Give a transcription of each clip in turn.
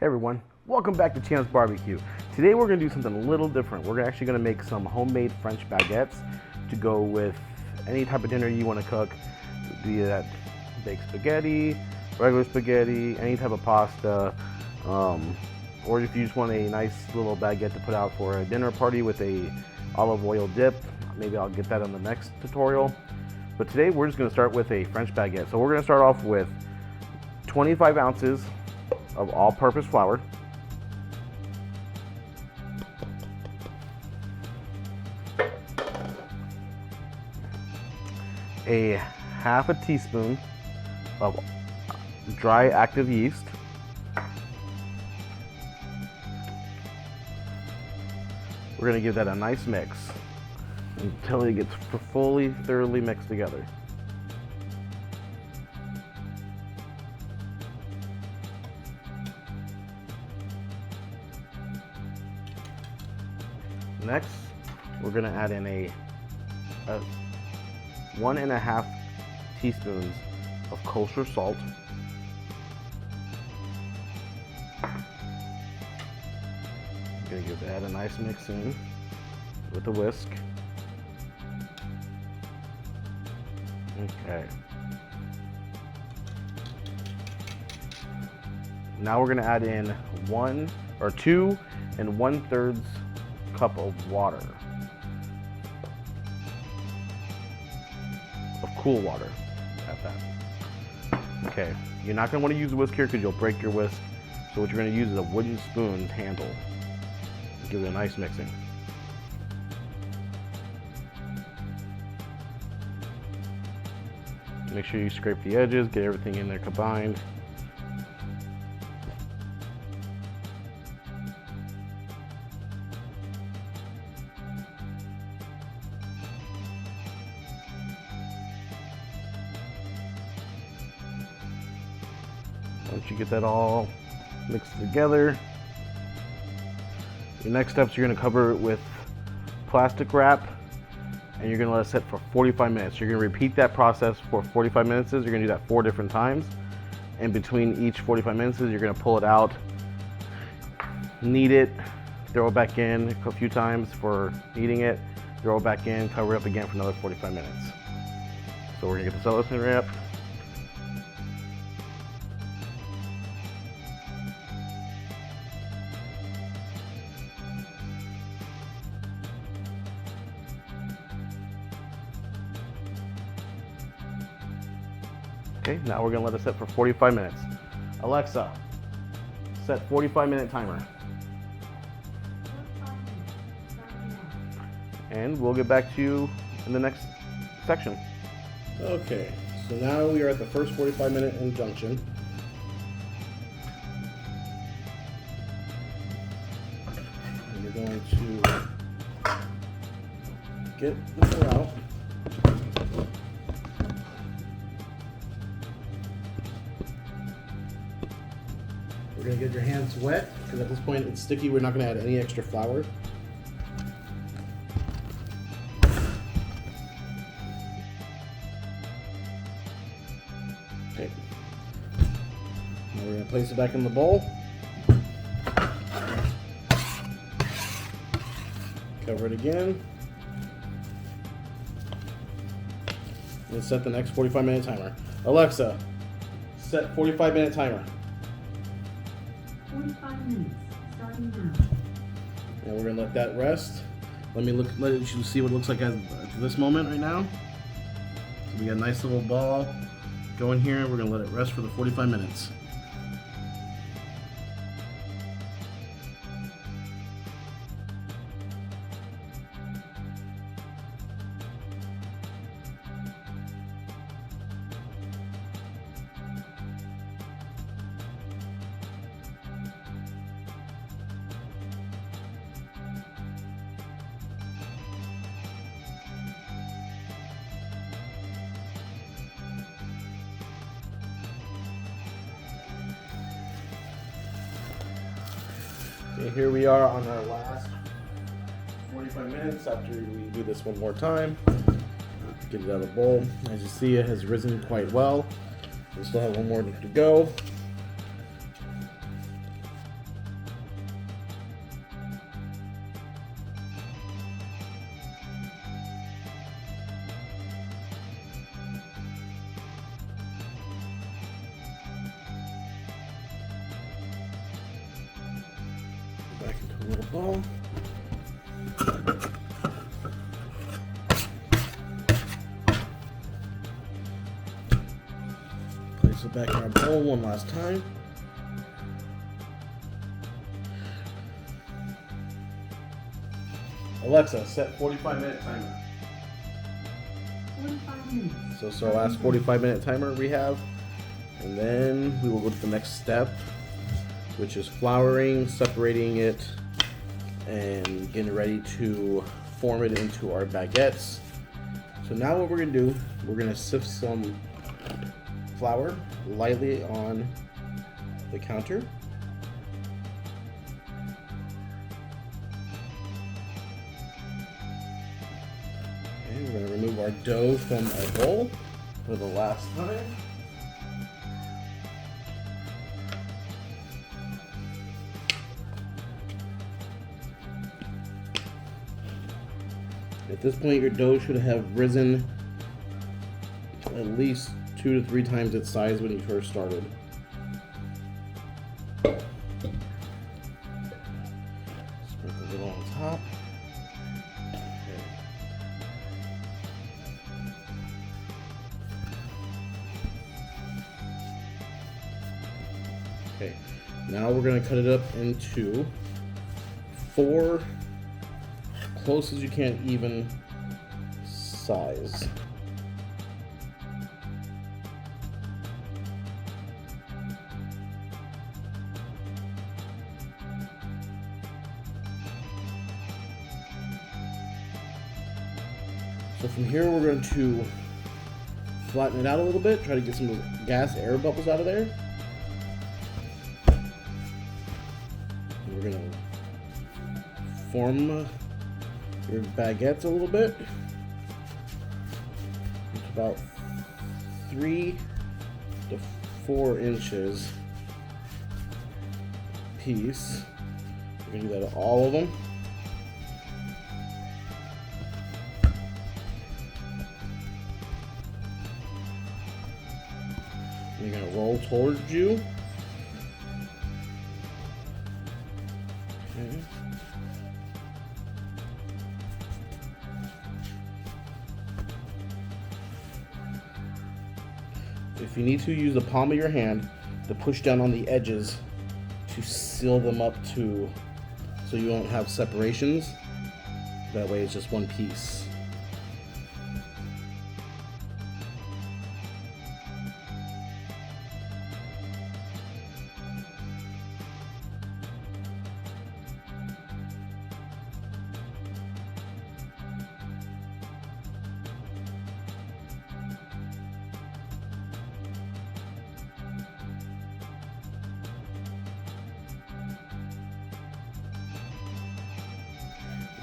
Hey everyone, welcome back to Champs Barbecue. Today we're going to do something a little different. We're actually going to make some homemade French baguettes to go with any type of dinner you want to cook, be that baked spaghetti, regular spaghetti, any type of pasta, or if you just want a nice little baguette to put out for a dinner party with a olive oil dip. Maybe I'll get that on the next tutorial. But today we're just going to start with a French baguette. So we're going to start off with 25 ounces of all-purpose flour, a half a teaspoon of dry active yeast, we're going to give that a nice mix until it gets fully, thoroughly mixed together. Next, we're going to add in a 1.5 teaspoons of kosher salt, I'm going to give that a nice mix in with a whisk. Okay. Now we're going to add in 2 1/3 cup of water, of cool water at that. Okay, you're not going to want to use a whisk here because you'll break your whisk. So what you're going to use is a wooden spoon handle. Give it a nice mixing. Make sure you scrape the edges, get everything in there combined. Once you get that all mixed together, your next steps, you're going to cover it with plastic wrap and you're going to let it sit for 45 minutes. You're going to repeat that process for 45 minutes. You're going to do that 4 different times. And between each 45 minutes, you're going to pull it out, knead it, throw it back in a few times for kneading it, throw it back in, cover it up again for another 45 minutes. So we're going to get the cellophane wrap. Okay, now we're gonna let it set for 45 minutes. Alexa, set 45-minute timer. And we'll get back to you in the next section. Okay, so now we are at the first 45-minute injunction. And you're going to get the dough out. We're going to get your hands wet because at this point it's sticky. We're not going to add any extra flour. Okay. Now we're going to place it back in the bowl. Cover it again. And set the next 45-minute timer. Alexa, set 45-minute timer. 45 minutes, starting now. And we're gonna let that rest. Let you see what it looks like at this moment right now. So we got a nice little ball going here. We're gonna let it rest for the 45 minutes. Okay, here we are on our last 45 minutes after we do this one more time. Get it out of the bowl. As you see, it has risen quite well. We still have one more to go. back into a little ball. Place it back in our bowl one last time. Alexa, set 45-minute timer. 45 minutes. So it's our last 45-minute timer we have. And then we will go to the next step, which is flouring, separating it, and getting ready to form it into our baguettes. So now what we're gonna do, we're gonna sift some flour lightly on the counter. And we're gonna remove our dough from our bowl for the last time. At this point, your dough should have risen at least 2 to 3 times its size when you first started. Sprinkle a little on top. Okay, now we're going to cut it up into 4 close as you can even size. So from here we're going to flatten it out a little bit, try to get some of the gas air bubbles out of there. And we're going to form your baguettes a little bit. It's about 3 to 4 inches piece. We're gonna do that to all of them. And you're gonna roll towards you. Okay. If you need to, use the palm of your hand to push down on the edges to seal them up so you won't have separations. That way it's just one piece.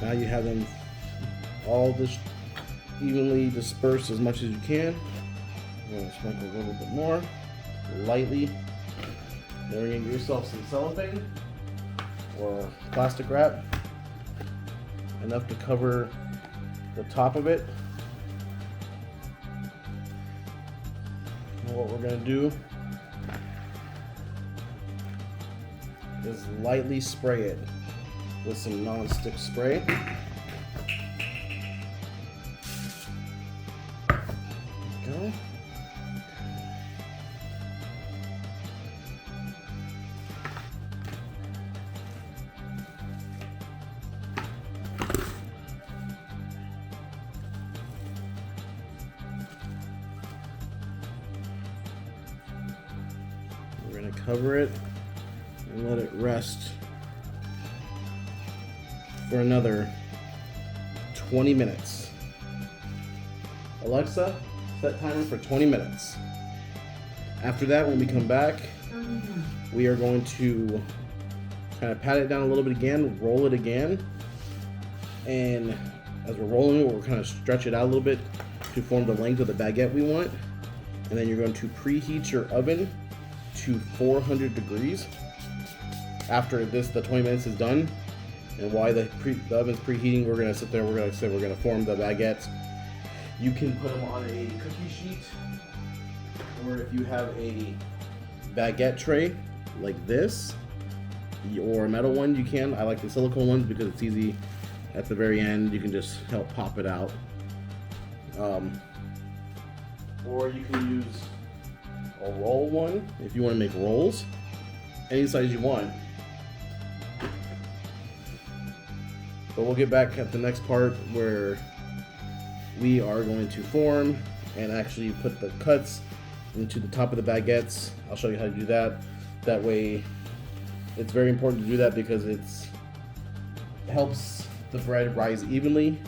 Now you have them all just evenly dispersed as much as you can. I'm going to sprinkle a little bit more, lightly. Then you're going to get yourself some cellophane or plastic wrap, enough to cover the top of it. And what we're going to do is lightly spray it with some non-stick spray. There we go. We're going to cover it and let it rest for another 20 minutes. Alexa, set timer for 20 minutes. After that, when we come back, we are going to kind of pat it down a little bit again, roll it again, and as we're rolling it, we're kind of stretch it out a little bit to form the length of the baguette we want. And then you're going to preheat your oven to 400 degrees. After the 20 minutes is done, and while the oven's preheating, we're gonna sit there. We're gonna form the baguettes. You can put them on a cookie sheet, or if you have a baguette tray like this, or a metal one, you can. I like the silicone ones because it's easy. At the very end, you can just help pop it out. Or you can use a roll one if you want to make rolls, any size you want. But we'll get back at the next part where we are going to form and actually put the cuts into the top of the baguettes. I'll show you how to do that. That way, it's very important to do that because it helps the bread rise evenly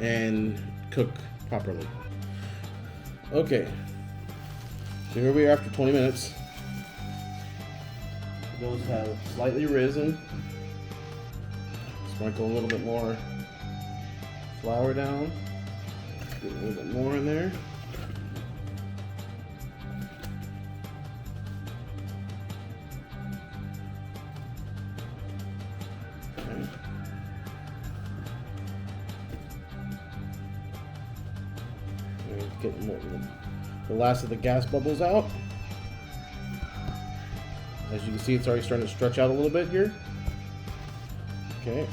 and cook properly. Okay, so here we are after 20 minutes. Those have slightly risen. Sprinkle a little bit more flour down. Get a little bit more in there. Okay. And get more, the last of the gas bubbles out. As you can see, it's already starting to stretch out a little bit here. Okay.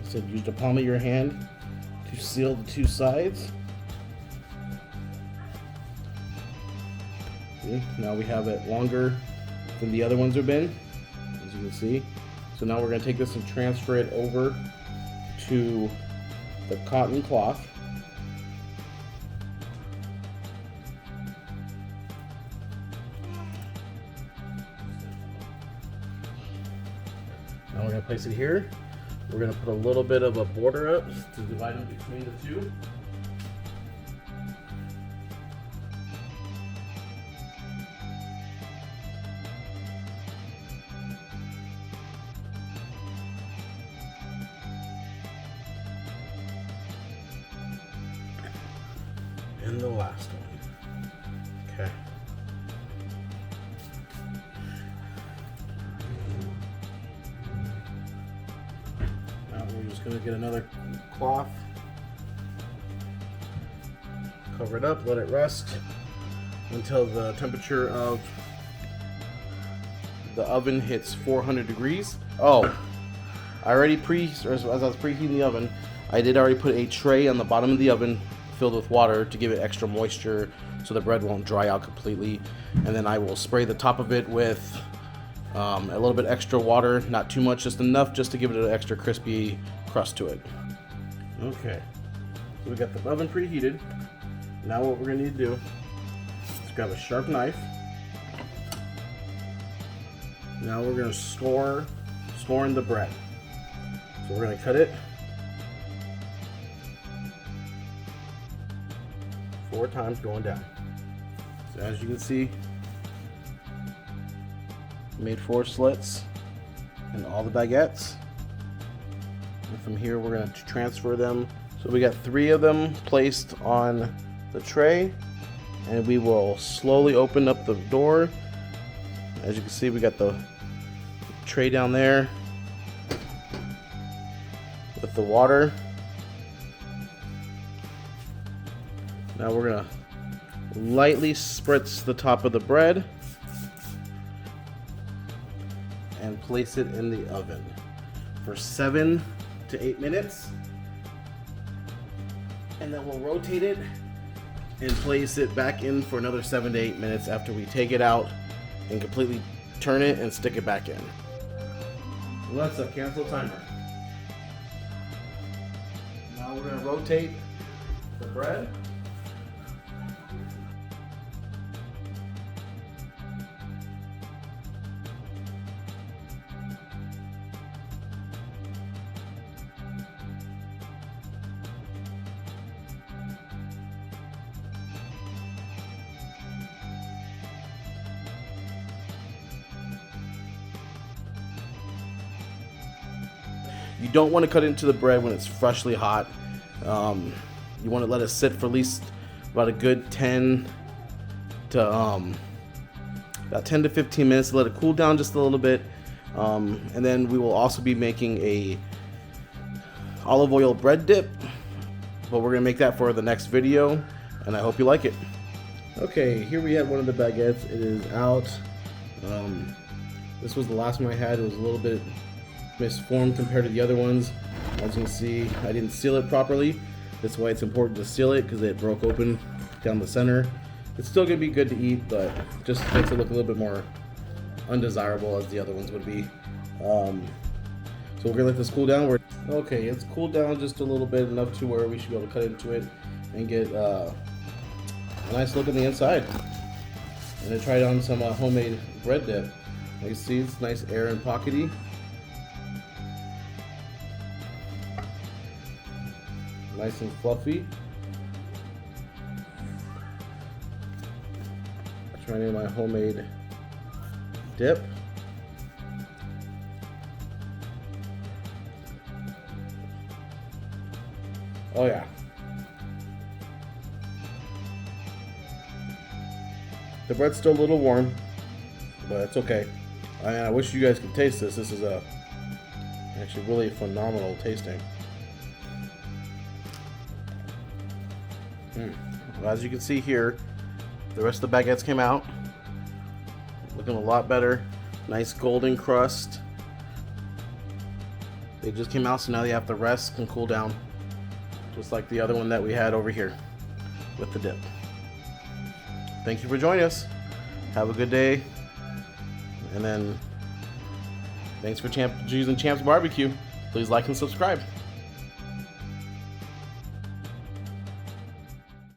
So use the palm of your hand to seal the two sides. See, now we have it longer than the other ones have been, as you can see. So now we're going to take this and transfer it over to the cotton cloth. Now we're going to place it here. We're going to put a little bit of a border up to divide them between the two. And the last one. Okay. Now we're just going to get another cloth, cover it up, let it rest until the temperature of the oven hits 400 degrees. Oh, I already as I was preheating the oven, I did already put a tray on the bottom of the oven filled with water to give it extra moisture so the bread won't dry out completely. And then I will spray the top of it with a little bit extra water, not too much, just enough just to give it an extra crispy crust to it. Okay, so we got the oven preheated. Now what we're gonna need to do is grab a sharp knife. Now we're gonna score in the bread. So we're gonna cut it 4 times going down. So as you can see, made 4 slits in all the baguettes. And from here we're going to transfer them. So we got 3 of them placed on the tray, and we will slowly open up the door. As you can see, we got the tray down there with the water. Now we're gonna lightly spritz the top of the bread and place it in the oven for 7 to 8 minutes. And then we'll rotate it and place it back in for another 7 to 8 minutes after we take it out and completely turn it and stick it back in. Alexa, cancel timer. Now we're gonna rotate the bread. You don't want to cut into the bread when it's freshly hot. You want to let it sit for at least about a good 10 to about 10 to 15 minutes to let it cool down just a little bit. And then we will also be making a olive oil bread dip, but we're gonna make that for the next video, and I hope you like it. Okay, here we had one of the baguettes. It is out. This was the last one I had. It was a little bit misformed compared to the other ones. As you can see, I didn't seal it properly. That's why it's important to seal it, because it broke open down the center. It's still gonna be good to eat, but just makes it look a little bit more undesirable as the other ones would be. So we're gonna let this cool down. Okay, it's cooled down just a little bit, enough to where we should be able to cut into it and get a nice look on the inside. And I tried on some homemade bread dip. You can see it's nice, air and pockety. Nice and fluffy. Trying in my homemade dip. Oh yeah. The bread's still a little warm, but it's okay. I wish you guys could taste this. This is actually really phenomenal tasting. Well, as you can see here, the rest of the baguettes came out. Looking a lot better. Nice golden crust. They just came out, so now they have to rest and cool down. Just like the other one that we had over here with the dip. Thank you for joining us. Have a good day. And then thanks for choosing Champ's Barbecue. Please like and subscribe.